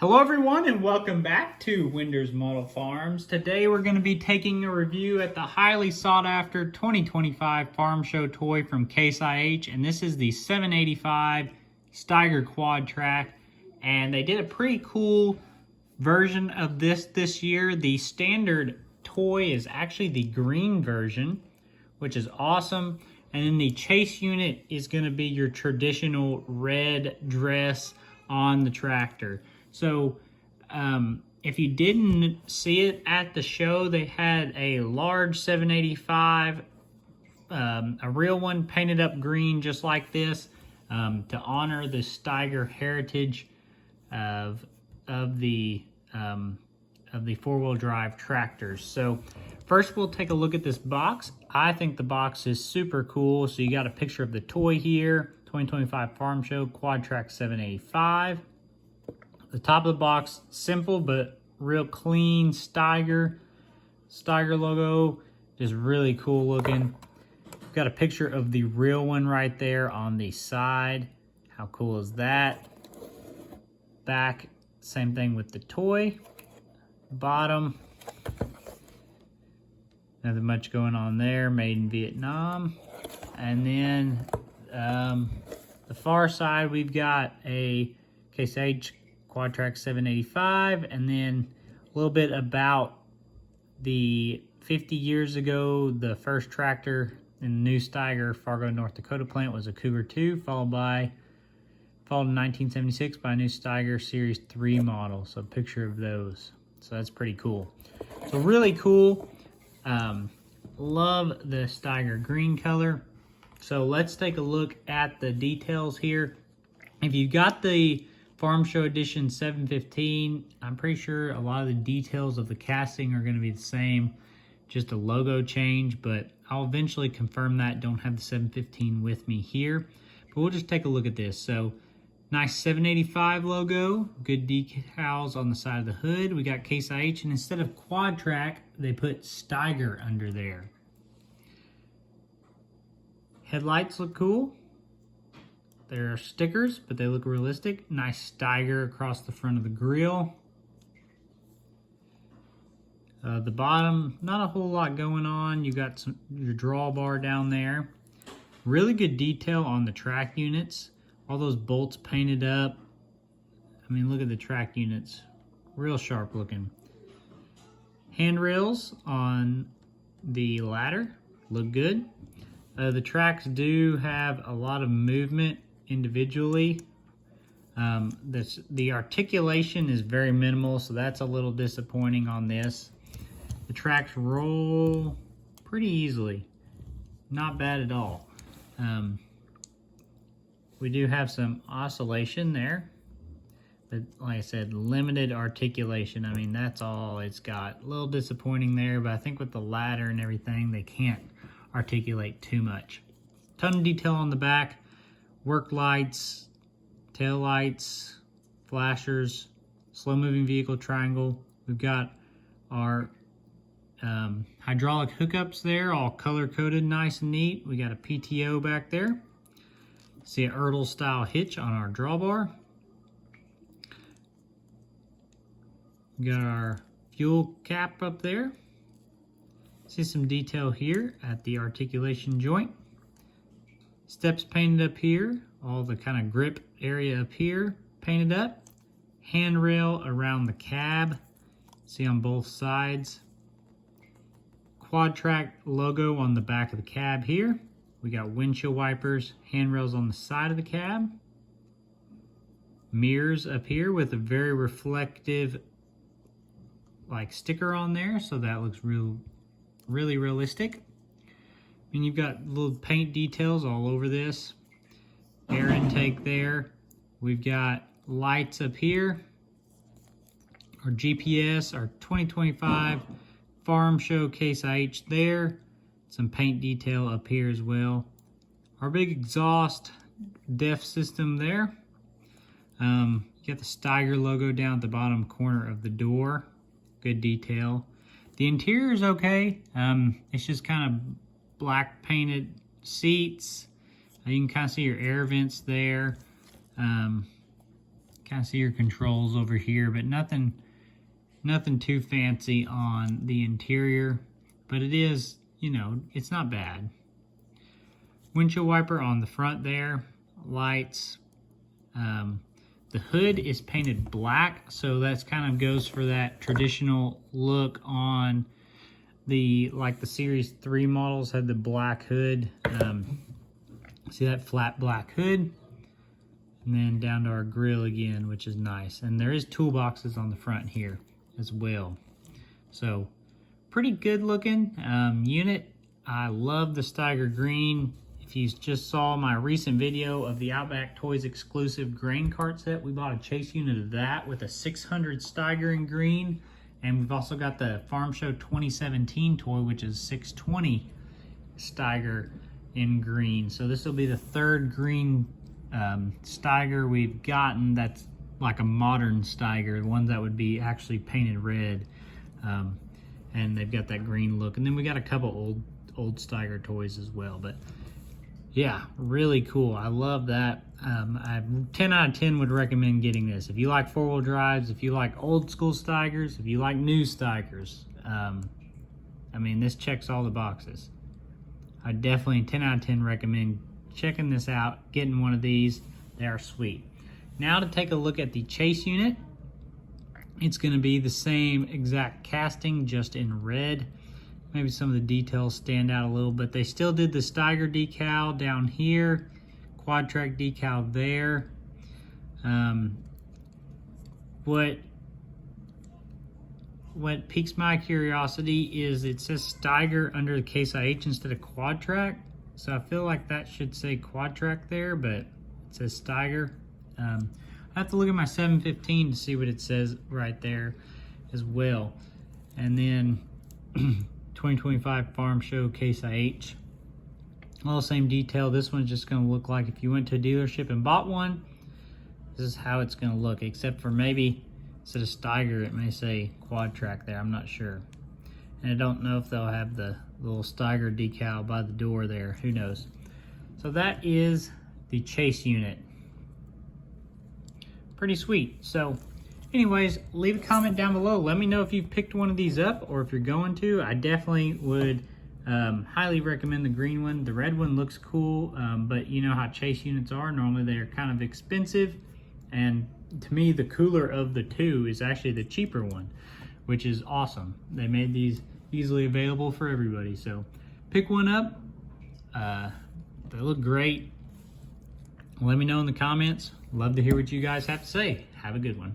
Hello everyone and welcome back to Winders Model Farms. Today we're going to be taking a review at the highly sought after 2025 Farm Show toy from Case IH, and this is the 785 Steiger Quadtrac, and they did a pretty cool version of this year. The standard toy is actually the green version, which is awesome, and then the chase unit is going to be your traditional red dress on the tractor. So if you didn't see it at the show, they had a large 785, a real one painted up green just like this, to honor the Steiger heritage of the four-wheel drive tractors. So first we'll take a look at this box. I think the box is super cool. So you got a picture of the toy here, 2025 Farm Show Quadtrac 785. The top of the box, simple but real clean Steiger logo, just really cool looking. We've got a picture of the real one right there on the side. How cool is that? Back, same thing with the toy. Bottom, nothing much going on there, made in Vietnam. And then the far side, we've got a Case IH Quadtrac 785, and then a little bit about the 50 years ago, the first tractor in the new Steiger Fargo, North Dakota plant was a Cougar 2, followed in 1976 by a new Steiger Series 3 model. So a picture of those. So that's pretty cool. So really cool. Love the Steiger green color. So let's take a look at the details here. If you got the Farm Show Edition 715, I'm pretty sure a lot of the details of the casting are going to be the same, just a logo change, but I'll eventually confirm that. Don't have the 715 with me here, but we'll just take a look at this. So nice 785 logo, good decals on the side of the hood. We got Case IH, and instead of Quadtrac, they put Steiger under there. Headlights look cool. They're stickers, but they look realistic. Nice Steiger across the front of the grille. The bottom, not a whole lot going on. You got your drawbar down there. Really good detail on the track units. All those bolts painted up. I mean, look at the track units. Real sharp looking. Handrails on the ladder look good. The tracks do have a lot of movement individually. The articulation is very minimal, so that's a little disappointing on this. The tracks roll pretty easily. Not bad at all. We do have some oscillation there, but like I said, limited articulation. I mean, that's all it's got. A little disappointing there, but I think with the ladder and everything, they can't articulate too much. Ton of detail on the back. Work lights, tail lights, flashers, slow moving vehicle triangle. We've got our hydraulic hookups there, all color coded, nice and neat. We got a PTO back there. See an Ertl style hitch on our drawbar. We got our fuel cap up there. See some detail here at the articulation joint. Steps painted up here, all the kind of grip area up here painted up. Handrail around the cab, see on both sides. Quadtrac logo on the back of the cab here. We got windshield wipers, handrails on the side of the cab. Mirrors up here with a very reflective like sticker on there, so that looks really realistic. And you've got little paint details all over this. Air intake there. We've got lights up here. Our GPS, our 2025 Farm Show Case IH there. Some paint detail up here as well. Our big exhaust DEF system there. You got the Steiger logo down at the bottom corner of the door. Good detail. The interior is okay. It's just kind of black painted seats. You can kind of see your air vents there. Kind of see your controls over here, but nothing too fancy on the interior. But it is, you know, it's not bad. Windshield wiper on the front there, lights. The hood is painted black, so that's kind of goes for that traditional look on the, like the Series 3 models had the black hood. See that flat black hood? And then down to our grille again, which is nice. And there is toolboxes on the front here as well. So pretty good looking unit. I love the Steiger green. If you just saw my recent video of the Outback Toys exclusive grain cart set, we bought a chase unit of that with a 600 Steiger in green. And we've also got the Farm Show 2017 toy, which is 620 Steiger in green. So this will be the third green Steiger we've gotten that's like a modern Steiger, the one that would be actually painted red. And they've got that green look. And then we got a couple old Steiger toys as well. But yeah, really cool. I love that. 10 out of 10 would recommend getting this. If you like four-wheel drives, if you like old school Steigers, if you like new Steigers, I mean, this checks all the boxes. I definitely 10 out of 10 recommend checking this out, getting one of these. They are sweet. Now to take a look at the chase unit. It's going to be the same exact casting, just in red. Maybe some of the details stand out a little, but they still did the Steiger decal down here, Quadtrac decal there. What piques my curiosity is it says Steiger under the Case IH instead of Quadtrac. So I feel like that should say Quadtrac there, but it says Steiger. I have to look at my 715 to see what it says right there as well. And then 2025 Farm Show Case IH. All the same detail. This one's just going to look like if you went to a dealership and bought one, this is how it's going to look, except for maybe instead of Steiger, it may say Quadtrac there. I'm not sure. And I don't know if they'll have the little Steiger decal by the door there. Who knows? So that is the chase unit. Pretty sweet. So anyways, leave a comment down below. Let me know if you've picked one of these up or if you're going to. I definitely would highly recommend the green one. The red one looks cool, but you know how chase units are. Normally they're kind of expensive. And to me, the cooler of the two is actually the cheaper one, which is awesome. They made these easily available for everybody. So pick one up. They look great. Let me know in the comments. Love to hear what you guys have to say. Have a good one.